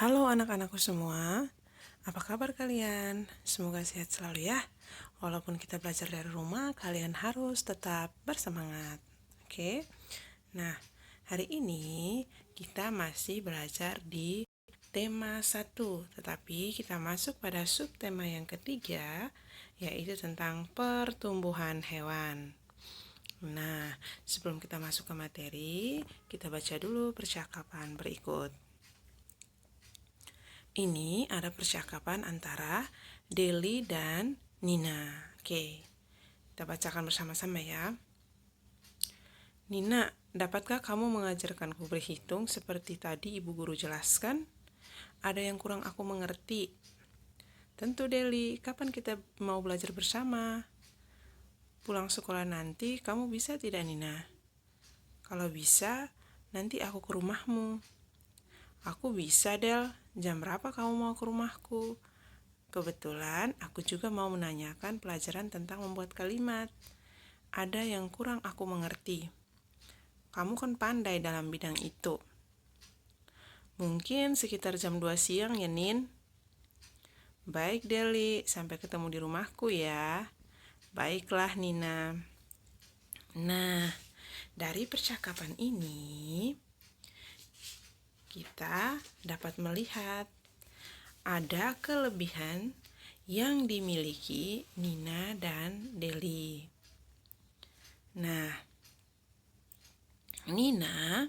Halo anak-anakku semua, apa kabar kalian? Semoga sehat selalu ya. Walaupun kita belajar dari rumah, kalian harus tetap bersemangat. Oke? Nah, hari ini kita masih belajar di tema 1, tetapi kita masuk pada subtema yang ketiga, yaitu tentang pertumbuhan hewan. Nah, sebelum kita masuk ke materi, kita baca dulu percakapan berikut. Ini ada percakapan antara Deli dan Nina. Oke, kita bacakan bersama-sama ya. Nina, dapatkah kamu mengajarkanku berhitung seperti tadi ibu guru jelaskan? Ada yang kurang aku mengerti. Tentu Deli, kapan kita mau belajar bersama? Pulang sekolah nanti kamu bisa tidak Nina? Kalau bisa, nanti aku ke rumahmu. Aku bisa Del, jam berapa kamu mau ke rumahku? Kebetulan aku juga mau menanyakan pelajaran tentang membuat kalimat. Ada yang kurang aku mengerti. Kamu kan pandai dalam bidang itu. Mungkin sekitar jam 2 siang ya Nin? Baik Deli, sampai ketemu di rumahku ya. Baiklah Nina. Nah, dari percakapan ini kita dapat melihat ada kelebihan yang dimiliki Nina dan Deli. Nah, Nina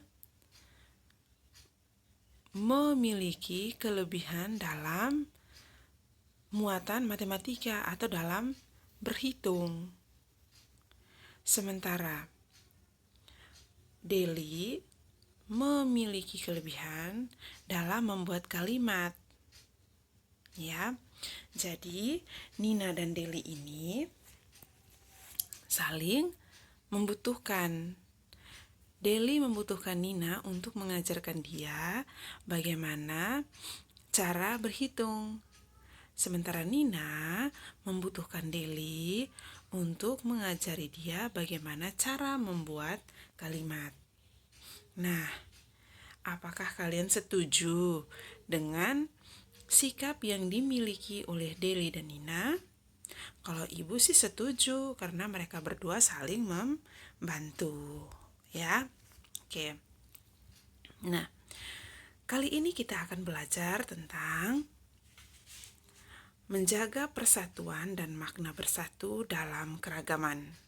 memiliki kelebihan dalam muatan matematika atau dalam berhitung. Sementara Deli memiliki kelebihan dalam membuat kalimat. Ya. Jadi, Nina dan Deli ini saling membutuhkan. Deli membutuhkan Nina untuk mengajarkan dia bagaimana cara berhitung. Sementara Nina membutuhkan Deli untuk mengajari dia bagaimana cara membuat kalimat. Nah, apakah kalian setuju dengan sikap yang dimiliki oleh Deli dan Nina? Kalau ibu sih setuju karena mereka berdua saling membantu, ya. Oke. Nah, kali ini kita akan belajar tentang menjaga persatuan dan makna bersatu dalam keragaman.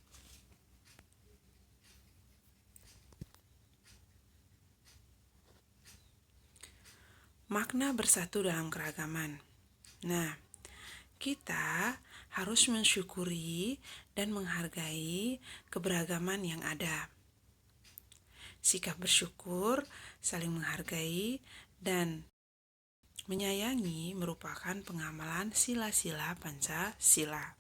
Makna bersatu dalam keragaman. Nah, kita harus mensyukuri dan menghargai keberagaman yang ada. Sikap bersyukur, saling menghargai, dan menyayangi merupakan pengamalan sila-sila Pancasila.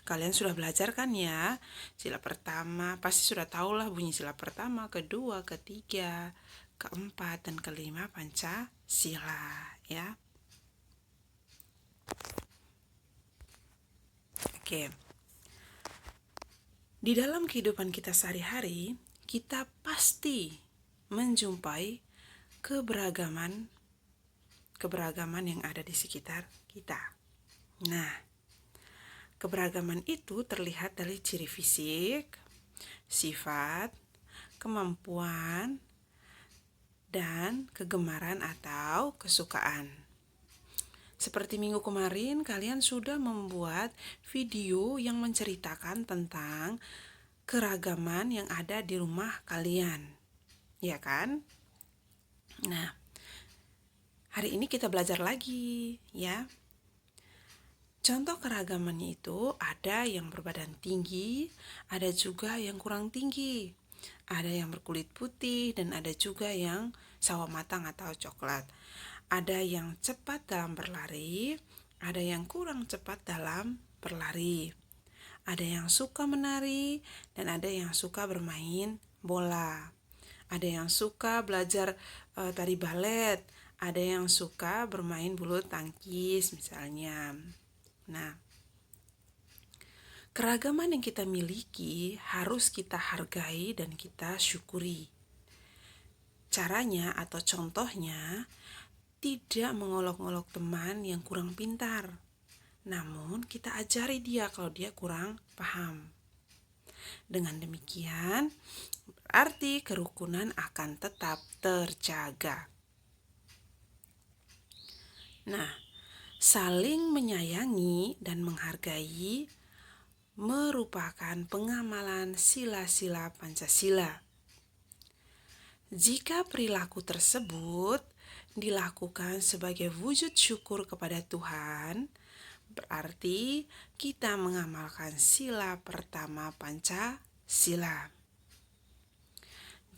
Kalian sudah belajar kan ya? Sila pertama, pasti sudah tahulah bunyi sila pertama, kedua, ketiga, keempat, dan kelima Pancasila, ya. Oke. Di dalam kehidupan kita sehari-hari, kita pasti menjumpai keberagaman yang ada di sekitar kita. Nah, keberagaman itu terlihat dari ciri fisik, sifat, kemampuan, dan kegemaran atau kesukaan. Seperti minggu kemarin, kalian sudah membuat video yang menceritakan tentang keragaman yang ada di rumah kalian, ya kan? Nah, hari ini kita belajar lagi, ya. Contoh keragamannya itu ada yang berbadan tinggi, ada juga yang kurang tinggi. Ada yang berkulit putih dan ada juga yang sawo matang atau coklat. Ada yang cepat dalam berlari, ada yang kurang cepat dalam berlari. Ada yang suka menari dan ada yang suka bermain bola. Ada yang suka belajar tari balet, ada yang suka bermain bulu tangkis misalnya. Nah, keragaman yang kita miliki harus kita hargai dan kita syukuri. Caranya atau contohnya, tidak mengolok-olok teman yang kurang pintar. Namun kita ajari dia kalau dia kurang paham. Dengan demikian, berarti kerukunan akan tetap terjaga. Nah, saling menyayangi dan menghargai merupakan pengamalan sila-sila Pancasila. Jika perilaku tersebut dilakukan sebagai wujud syukur kepada Tuhan, berarti kita mengamalkan sila pertama Pancasila.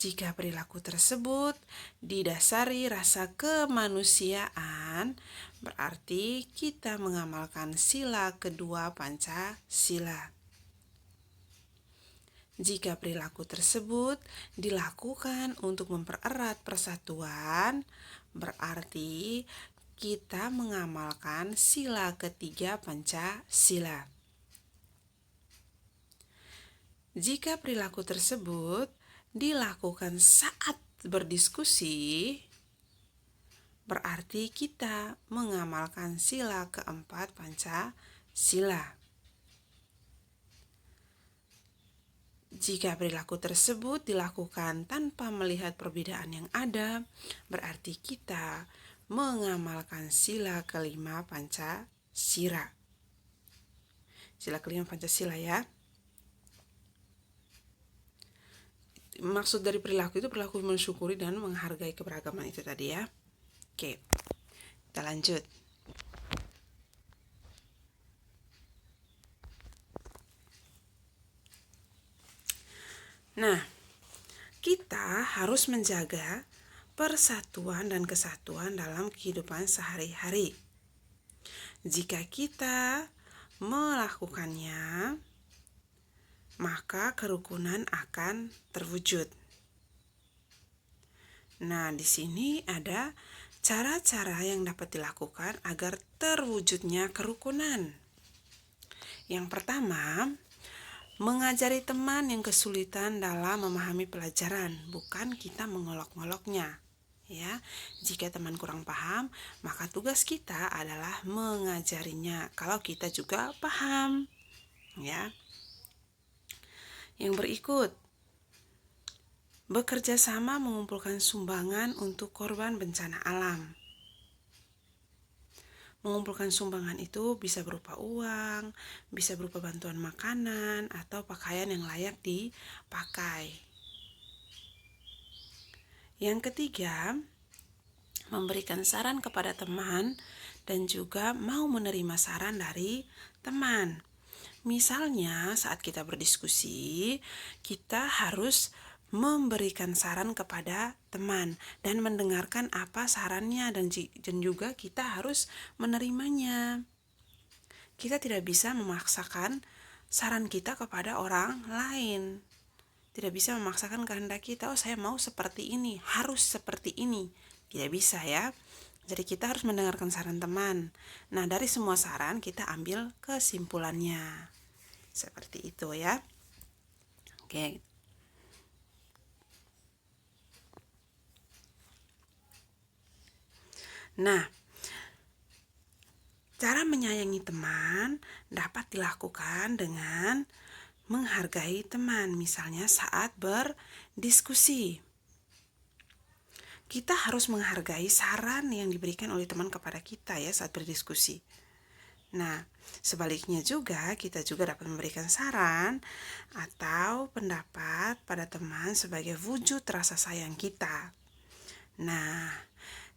Jika perilaku tersebut didasari rasa kemanusiaan, berarti kita mengamalkan sila kedua Pancasila. Jika perilaku tersebut dilakukan untuk mempererat persatuan, berarti kita mengamalkan sila ketiga Pancasila. Jika perilaku tersebut dilakukan saat berdiskusi, berarti kita mengamalkan sila keempat Pancasila. Jika perilaku tersebut dilakukan tanpa melihat perbedaan yang ada, berarti kita mengamalkan sila kelima Pancasila. Sila kelima Pancasila ya. Maksud dari perilaku itu perilaku mensyukuri dan menghargai keberagaman itu tadi ya. Oke, kita lanjut. Nah, kita harus menjaga persatuan dan kesatuan dalam kehidupan sehari-hari. Jika kita melakukannya, maka kerukunan akan terwujud. Nah, di sini ada cara-cara yang dapat dilakukan agar terwujudnya kerukunan. Yang pertama, mengajari teman yang kesulitan dalam memahami pelajaran, bukan kita mengolok-oloknya. Ya, jika teman kurang paham, maka tugas kita adalah mengajarinya kalau kita juga paham. Ya. Yang berikut, bekerja sama mengumpulkan sumbangan untuk korban bencana alam. Mengumpulkan sumbangan itu bisa berupa uang, bisa berupa bantuan makanan, atau pakaian yang layak dipakai. Yang ketiga, memberikan saran kepada teman dan juga mau menerima saran dari teman. Misalnya saat kita berdiskusi, kita harus memberikan saran kepada teman dan mendengarkan apa sarannya dan juga kita harus menerimanya. Kita tidak bisa memaksakan saran kita kepada orang lain. Tidak bisa memaksakan kehendak kita, oh saya mau seperti ini, harus seperti ini. Tidak bisa ya. Jadi kita harus mendengarkan saran teman. Nah, dari semua saran kita ambil kesimpulannya. Seperti itu ya. Oke. Nah, cara menyayangi teman dapat dilakukan dengan menghargai teman, misalnya saat berdiskusi. Kita harus menghargai saran yang diberikan oleh teman kepada kita ya saat berdiskusi. Nah, sebaliknya juga kita juga dapat memberikan saran atau pendapat pada teman sebagai wujud rasa sayang kita. Nah,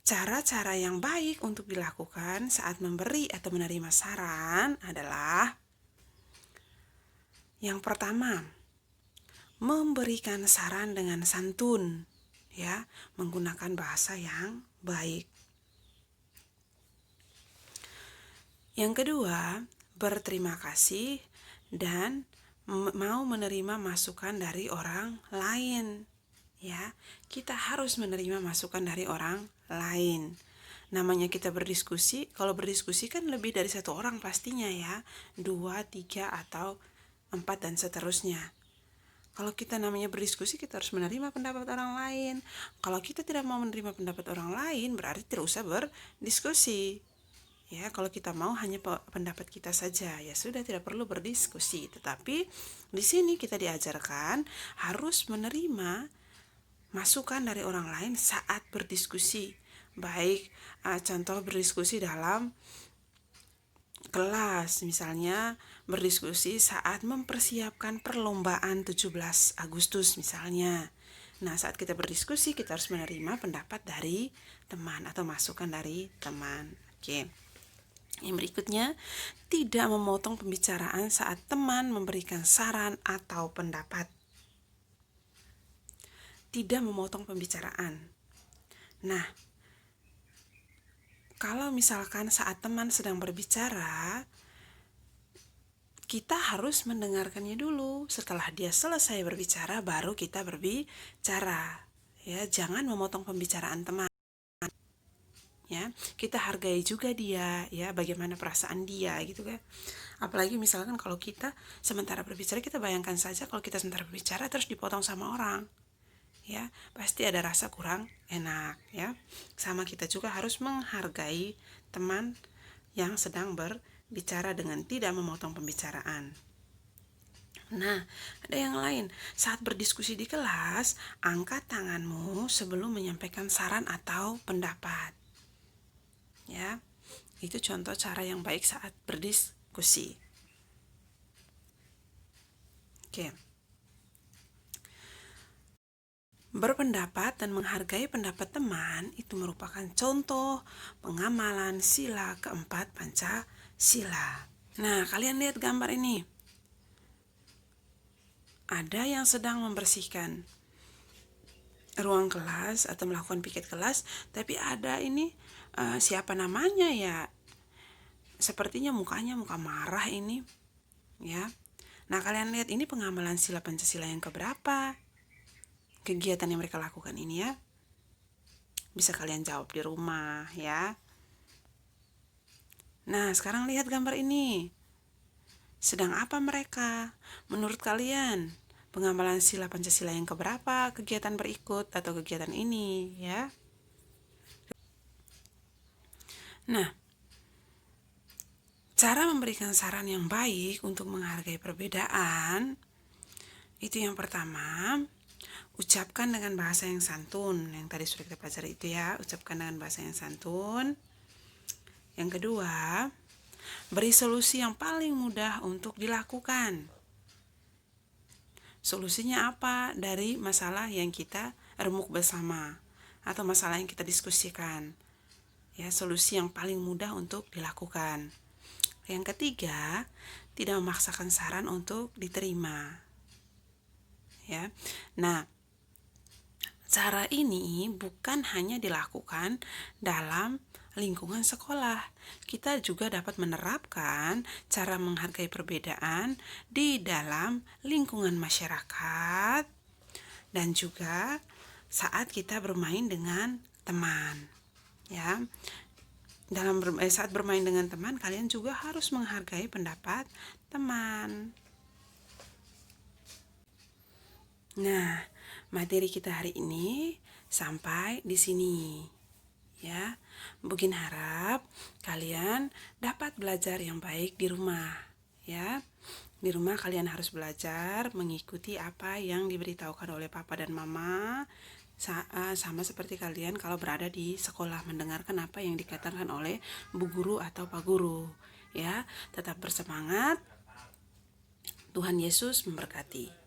cara-cara yang baik untuk dilakukan saat memberi atau menerima saran adalah yang pertama, memberikan saran dengan santun. Ya, menggunakan bahasa yang baik. Yang kedua, berterima kasih dan mau menerima masukan dari orang lain. Ya, kita harus menerima masukan dari orang lain. Namanya kita berdiskusi, kalau berdiskusi kan lebih dari satu orang pastinya ya, 2, 3, atau 4 dan seterusnya. Kalau kita namanya berdiskusi, kita harus menerima pendapat orang lain. Kalau kita tidak mau menerima pendapat orang lain, berarti tidak usah berdiskusi. Ya, kalau kita mau hanya pendapat kita saja, ya sudah, tidak perlu berdiskusi. Tetapi di sini kita diajarkan harus menerima masukan dari orang lain saat berdiskusi. Baik, contoh berdiskusi dalam kelas, misalnya berdiskusi saat mempersiapkan perlombaan 17 Agustus misalnya. Nah, saat kita berdiskusi, kita harus menerima pendapat dari teman atau masukan dari teman. Oke. Yang berikutnya, tidak memotong pembicaraan saat teman memberikan saran atau pendapat. Tidak memotong pembicaraan. Nah, kalau misalkan saat teman sedang berbicara, kita harus mendengarkannya dulu. Setelah dia selesai berbicara, baru kita berbicara. Ya, jangan memotong pembicaraan teman. Ya, kita hargai juga dia, ya, bagaimana perasaan dia gitu kan. Apalagi misalkan kalau kita sementara berbicara, kita bayangkan saja kalau kita sementara berbicara terus dipotong sama orang. Ya, pasti ada rasa kurang enak, ya. Sama kita juga harus menghargai teman yang sedang berbicara dengan tidak memotong pembicaraan. Nah, ada yang lain. Saat berdiskusi di kelas, angkat tanganmu sebelum menyampaikan saran atau pendapat. Ya, itu contoh cara yang baik saat berdiskusi. Oke. Berpendapat dan menghargai pendapat teman itu merupakan contoh pengamalan sila keempat Pancasila. Nah, kalian lihat gambar ini. Ada yang sedang membersihkan ruang kelas atau melakukan piket kelas, tapi ada ini siapa namanya ya? Sepertinya mukanya muka marah ini, ya. Nah, kalian lihat ini pengamalan sila Pancasila yang keberapa? Kegiatan yang mereka lakukan ini, ya. Bisa kalian jawab di rumah, ya. Nah, sekarang lihat gambar ini. Sedang apa mereka? Menurut kalian, pengamalan sila Pancasila yang keberapa kegiatan berikut atau kegiatan ini, ya? Nah, cara memberikan saran yang baik untuk menghargai perbedaan itu yang pertama, ucapkan dengan bahasa yang santun. Yang tadi sudah kita pelajari itu, ya, ucapkan dengan bahasa yang santun. Yang kedua, beri solusi yang paling mudah untuk dilakukan. Solusinya apa dari masalah yang kita remuk bersama atau masalah yang kita diskusikan. Ya, solusi yang paling mudah untuk dilakukan. Yang ketiga, tidak memaksakan saran untuk diterima. Ya. Nah, cara ini bukan hanya dilakukan dalam lingkungan sekolah. Kita juga dapat menerapkan cara menghargai perbedaan di dalam lingkungan masyarakat dan juga saat kita bermain dengan teman. Ya. Saat bermain dengan teman, kalian juga harus menghargai pendapat teman. Nah, materi kita hari ini sampai di sini. Ya, Bugin harap kalian dapat belajar yang baik di rumah. Ya, di rumah kalian harus belajar mengikuti apa yang diberitahukan oleh papa dan mama. Sama seperti kalian kalau berada di sekolah mendengarkan apa yang dikatakan oleh bu guru atau pak guru. Ya, tetap bersemangat. Tuhan Yesus memberkati.